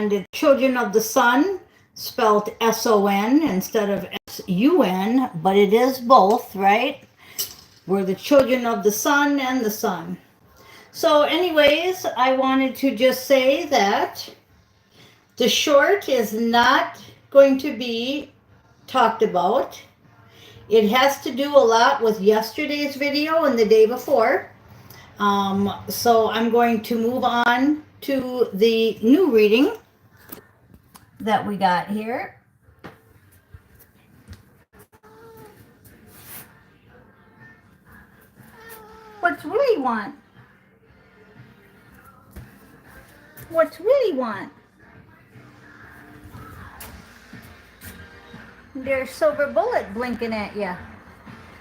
and it's children of the sun, spelled S-O-N instead of S-U-N, but it is both, right? We're the children of the sun and the sun. So anyways, I wanted to just say that the short is not going to be talked about. It has to do a lot with yesterday's video and the day before. So I'm going to move on to the new reading that we got here. What's Willie want? What's Willie want? There's Silver Bullet blinking at you.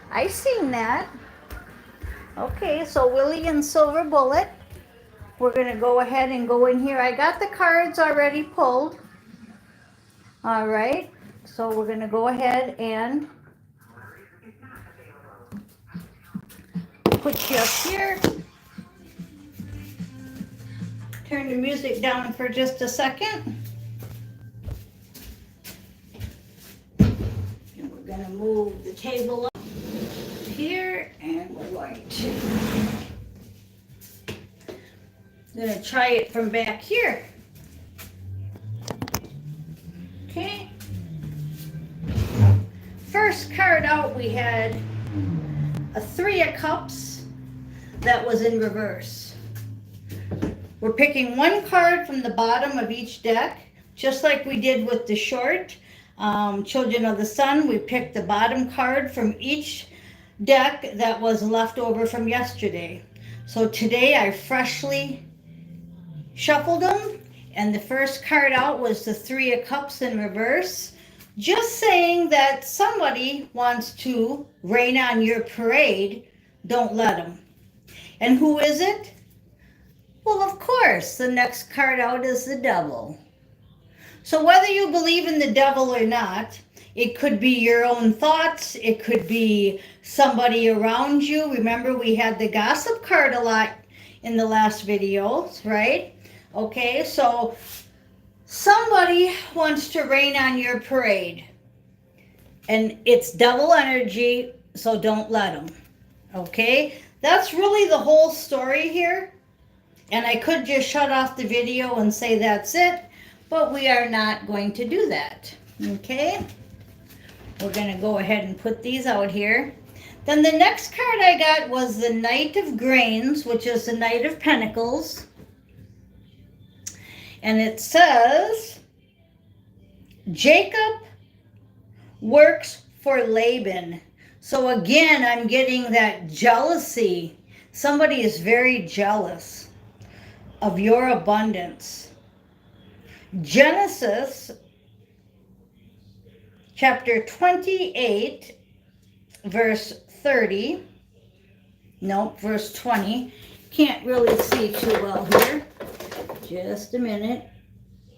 I seen that. Okay, so Willie and Silver Bullet. We're going to go ahead and go in here. I got the cards already pulled. All right, so we're going to go ahead and put you up here. Turn the music down for just a second. And we're going to move the table up here, and we're going to try it from back here. Okay. First card out, we had a 3 of Cups that was in reverse. We're picking one card from the bottom of each deck, just like we did with the short. Children of the Sun, we picked the bottom card from each deck that was left over from yesterday. So today I freshly shuffled them, and the first card out was the 3 of Cups in reverse. Just saying that somebody wants to rain on your parade, don't let them. And who is it? Well, of course, the next card out is the Devil. So whether you believe in the devil or not, it could be your own thoughts, it could be somebody around you. Remember, we had the gossip card a lot in the last videos, right? Okay, so somebody wants to rain on your parade, and it's devil energy, so don't let them. Okay, that's really the whole story here, and I could just shut off the video and say that's it, but we are not going to do that. Okay, we're going to go ahead and put these out here. Then the next card I got was the Knight of Grains, which is the Knight of Pentacles. And it says, Jacob works for Laban. So again, I'm getting that jealousy. Somebody is very jealous of your abundance. Genesis chapter 28, verse 30. Nope, verse 20. Can't really see too well here. Just a minute.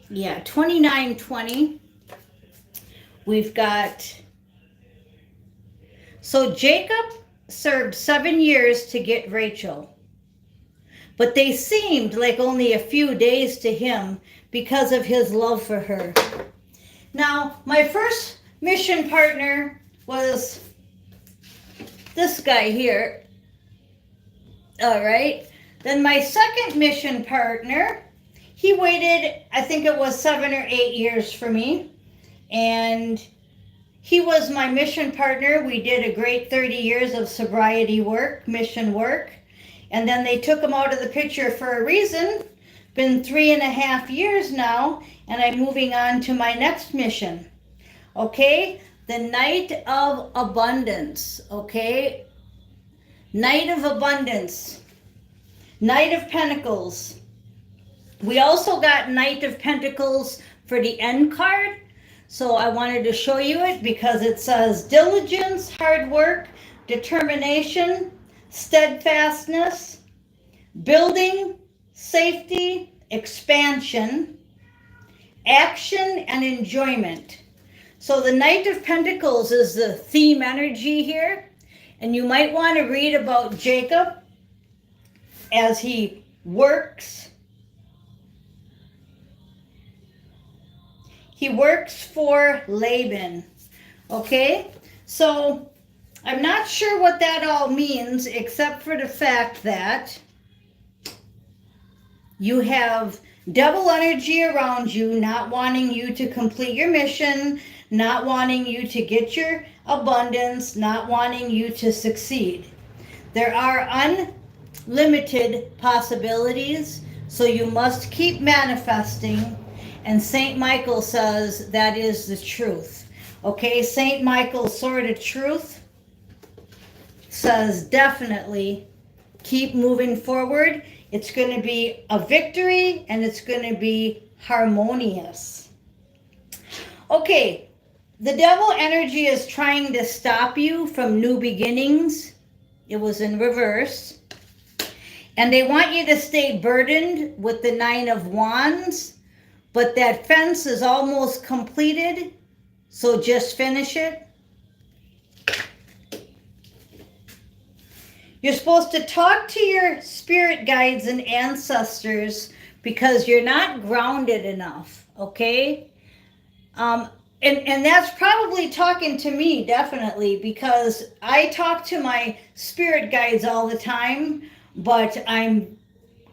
Yeah, 29:20. We've got, so Jacob served 7 years to get Rachel, but they seemed like only a few days to him because of his love for her. Now, my first mission partner was this guy here. All right. Then my second mission partner, he waited, I think it was 7 or 8 years for me. And he was my mission partner. We did a great 30 years of sobriety work, mission work. And then they took him out of the picture for a reason. Been 3.5 years now, and I'm moving on to my next mission. Okay, the Knight of Abundance. Okay, Knight of Abundance. Knight of Pentacles. We also got Knight of Pentacles for the end card. So I wanted to show you it because it says diligence, hard work, determination, steadfastness, building, safety, expansion, action, and enjoyment. So the Knight of Pentacles is the theme energy here. And you might want to read about Jacob as he works He works for Laban. Okay? So I'm not sure what that all means, except for the fact that you have devil energy around you, not wanting you to complete your mission, not wanting you to get your abundance, not wanting you to succeed. There are unlimited possibilities, so you must keep manifesting. And St. Michael says that is the truth. Okay, St. Michael's sword of truth says definitely keep moving forward. It's going to be a victory and it's going to be harmonious. Okay, the devil energy is trying to stop you from new beginnings. It was in reverse. And they want you to stay burdened with the 9 of Wands, but that fence is almost completed, so just finish it. You're supposed to talk to your spirit guides and ancestors because you're not grounded enough, okay? And that's probably talking to me, definitely, because I talk to my spirit guides all the time, but I'm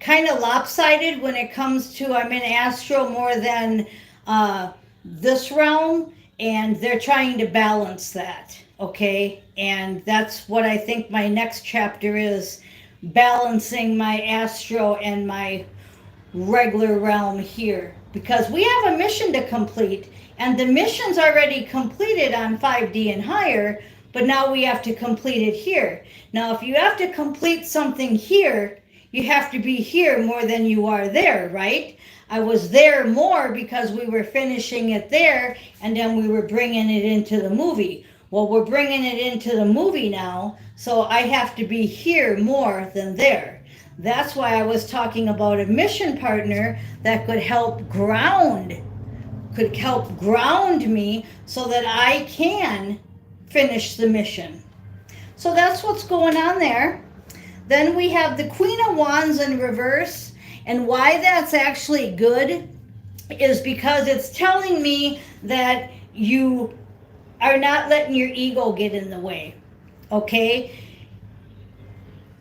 kind of lopsided when it comes to I'm in astro more than this realm, and they're trying to balance that, okay? And that's what I think my next chapter is, balancing my astro and my regular realm here, because we have a mission to complete, and the mission's already completed on 5D and higher, but now we have to complete it here. Now, if you have to complete something here, you have to be here more than you are there, right? I was there more because we were finishing it there, and then we were bringing it into the movie. Well, we're bringing it into the movie now, so I have to be here more than there. That's why I was talking about a mission partner that could help ground me so that I can finish the mission. So that's what's going on there. Then we have the Queen of Wands in reverse, and why that's actually good is because it's telling me that you are not letting your ego get in the way, okay?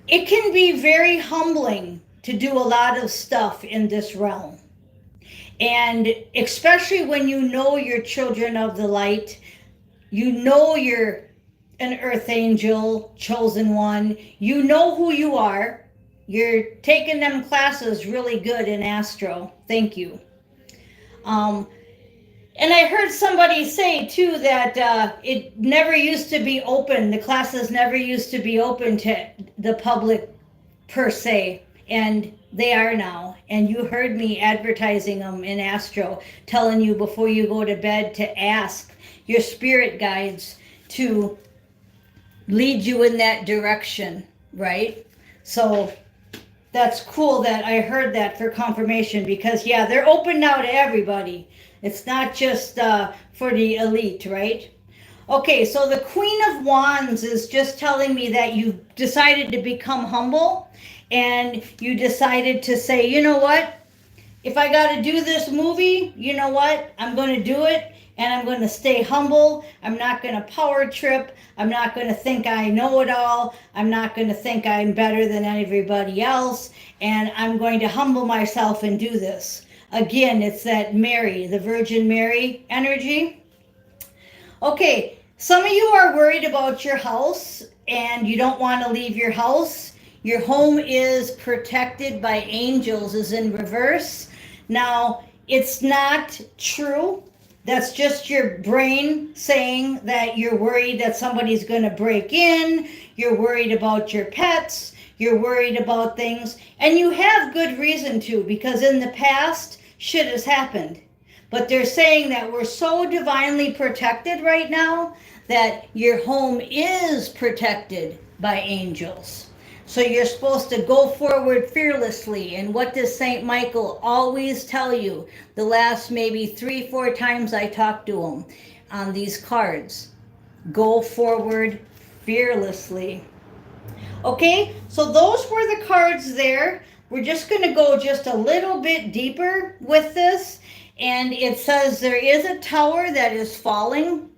It can be very humbling to do a lot of stuff in this realm. And especially when you know you're children of the light, you know you're an earth angel, chosen one, you know who you are. You're taking them classes really good in astro. Thank you. And I heard somebody say too that it never used to be open. The classes never used to be open to the public per se, and they are now. And you heard me advertising them in astro, telling you before you go to bed to ask your spirit guides to lead you in that direction, right? So that's cool that I heard that for confirmation, because yeah, they're open now to everybody. It's not just for the elite, right? Okay, so the Queen of Wands is just telling me that you decided to become humble, and you decided to say, you know what? If I got to do this movie, you know what? I'm going to do it, and I'm going to stay humble. I'm not going to power trip. I'm not going to think I know it all. I'm not going to think I'm better than everybody else, and I'm going to humble myself and do this. Again, it's that Mary, the Virgin Mary energy. Okay, some of you are worried about your house and you don't want to leave your house. Your home is protected by angels, is in reverse. Now, it's not true. That's just your brain saying that you're worried that somebody's going to break in. You're worried about your pets. You're worried about things. And you have good reason to, because in the past, shit has happened. But they're saying that we're so divinely protected right now that your home is protected by angels. So you're supposed to go forward fearlessly. And what does St. Michael always tell you? The last maybe 3-4 times I talked to him on these cards. Go forward fearlessly. Okay, so those were the cards there. We're just going to go just a little bit deeper with this. and it says there is a tower that is falling.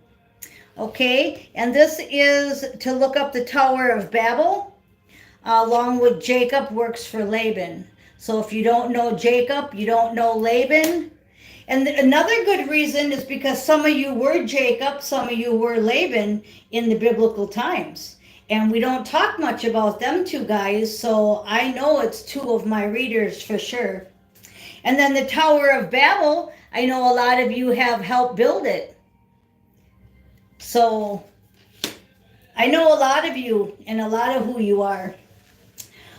Okay, and this is to look up the Tower of Babel, along with Jacob works for Laban. So if you don't know Jacob, you don't know Laban. And another good reason is because some of you were Jacob, some of you were Laban in the biblical times. And we don't talk much about them two guys, so I know it's two of my readers for sure. And then the Tower of Babel, I know a lot of you have helped build it. So I know a lot of you and a lot of who you are.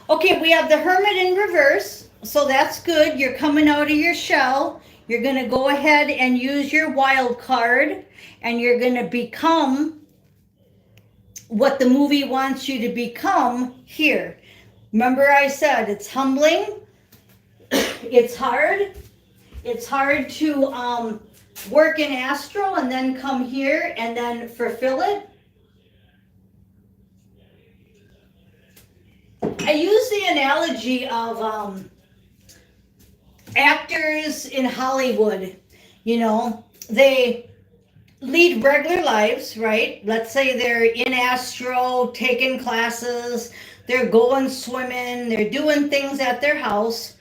Okay, we have the Hermit in reverse, so that's good. You're coming out of your shell. You're going to go ahead and use your wild card, and you're going to become what the movie wants you to become here. Remember I said it's humbling. It's hard. It's hard to work in astral and then come here and then fulfill it. I use the analogy of actors in Hollywood. You know, they lead regular lives, right? Let's say they're in astro, taking classes, they're going swimming, they're doing things at their house.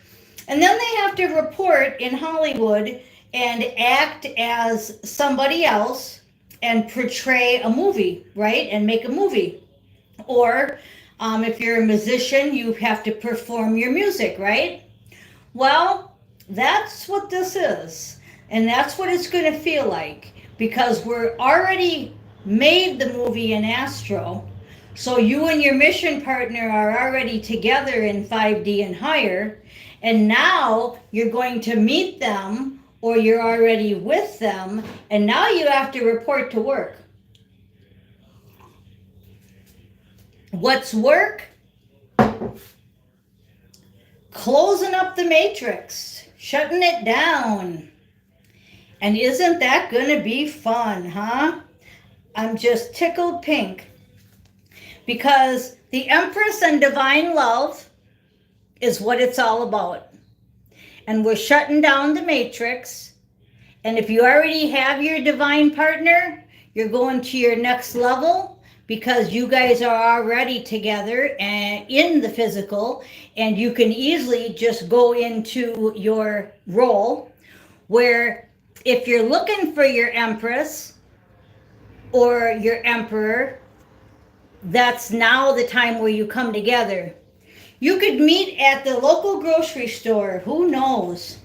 And then they have to report in Hollywood and act as somebody else and portray a movie, right? And make a movie. Or if you're a musician, you have to perform your music, right? Well, that's what this is. And that's what it's going to feel like, because we're already made the movie in astro. So you and your mission partner are already together in 5D and higher. And now you're going to meet them, or you're already with them, and now you have to report to work. What's work? Closing up the matrix, shutting it down. And isn't that going to be fun, huh? I'm just tickled pink. Because the Empress and Divine Love is what it's all about. And we're shutting down the matrix. And if you already have your divine partner, you're going to your next level, because you guys are already together and in the physical, and you can easily just go into your role, where if you're looking for your Empress or your Emperor, that's now the time where you come together. You could meet at the local grocery store. Who knows?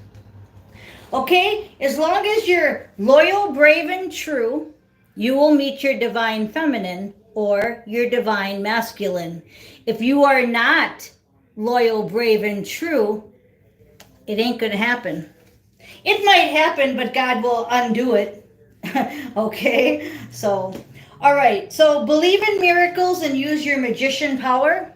Okay, as long as you're loyal, brave, and true, you will meet your divine feminine or your divine masculine. If you are not loyal, brave, and true, it ain't going to happen. It might happen, but God will undo it. Okay, so, all right. So believe in miracles and use your magician power.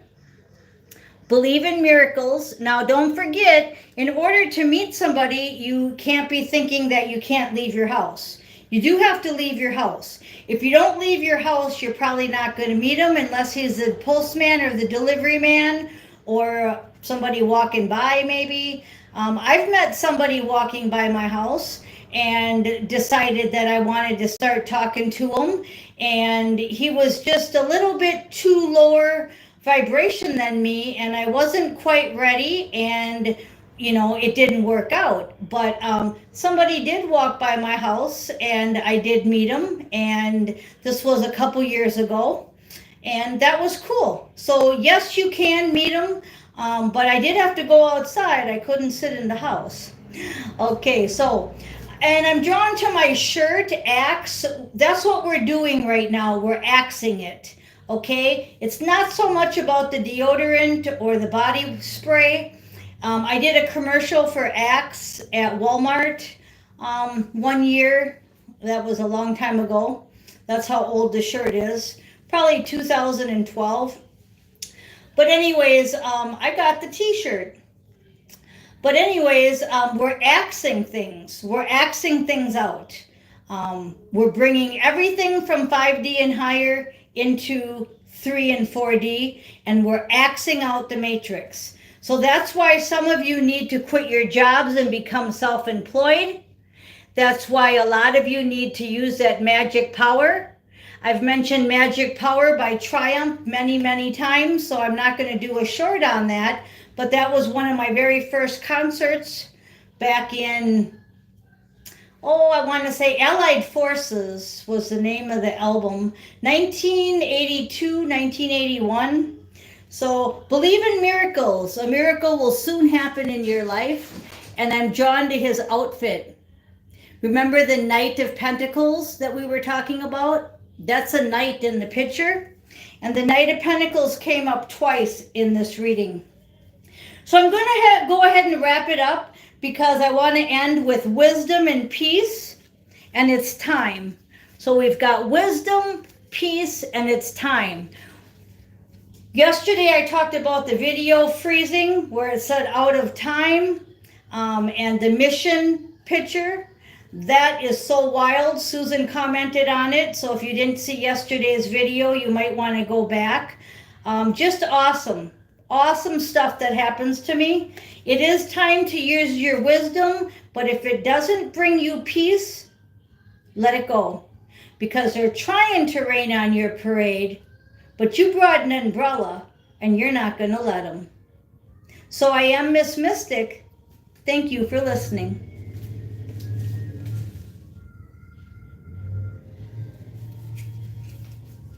Believe in miracles. Now, don't forget, in order to meet somebody, you can't be thinking that you can't leave your house. You do have to leave your house. If you don't leave your house, you're probably not going to meet him unless he's the postman or the delivery man or somebody walking by maybe. I've met somebody walking by my house and decided that I wanted to start talking to him. And he was just a little bit too lower vibration than me, and I wasn't quite ready, and you know, it didn't work out. But somebody did walk by my house, and I did meet him, and this was a couple years ago, and that was cool. So yes, you can meet him, but I did have to go outside. I couldn't sit in the house. Okay, so, and I'm drawn to my shirt, axe. That's what we're doing right now. We're axing it. Okay, it's not so much about the deodorant or the body spray. I did a commercial for Axe at Walmart 1 year. That was a long time ago. That's how old the shirt is. Probably 2012. But anyways, I got the t-shirt. But anyways, we're axing things. We're axing things out. We're bringing everything from 5D and higher into 3 and 4D, and we're axing out the matrix. So that's why some of you need to quit your jobs and become self-employed, That's why a lot of you need to use that Magic Power. I've mentioned Magic Power by Triumph many, many times, so I'm not going to do a short on that, but that was one of my very first concerts back in, I want to say Allied Forces was the name of the album, 1982, 1981. So believe in miracles. A miracle will soon happen in your life, and I'm drawn to his outfit. Remember the Knight of Pentacles that we were talking about? That's a knight in the picture. And the Knight of Pentacles came up twice in this reading. So I'm going to go ahead and wrap it up because I want to end with wisdom and peace, and it's time. So we've got wisdom, peace, and it's time. Yesterday I talked about the video freezing where it said out of time, and the mission picture. That is so wild. Susan commented on it. So if you didn't see yesterday's video, you might want to go back. Just awesome. Awesome stuff that happens to me. It is time to use your wisdom, but if it doesn't bring you peace, let it go. Because they're trying to rain on your parade, but you brought an umbrella and you're not going to let them. So I am Miss Mystic. Thank you for listening.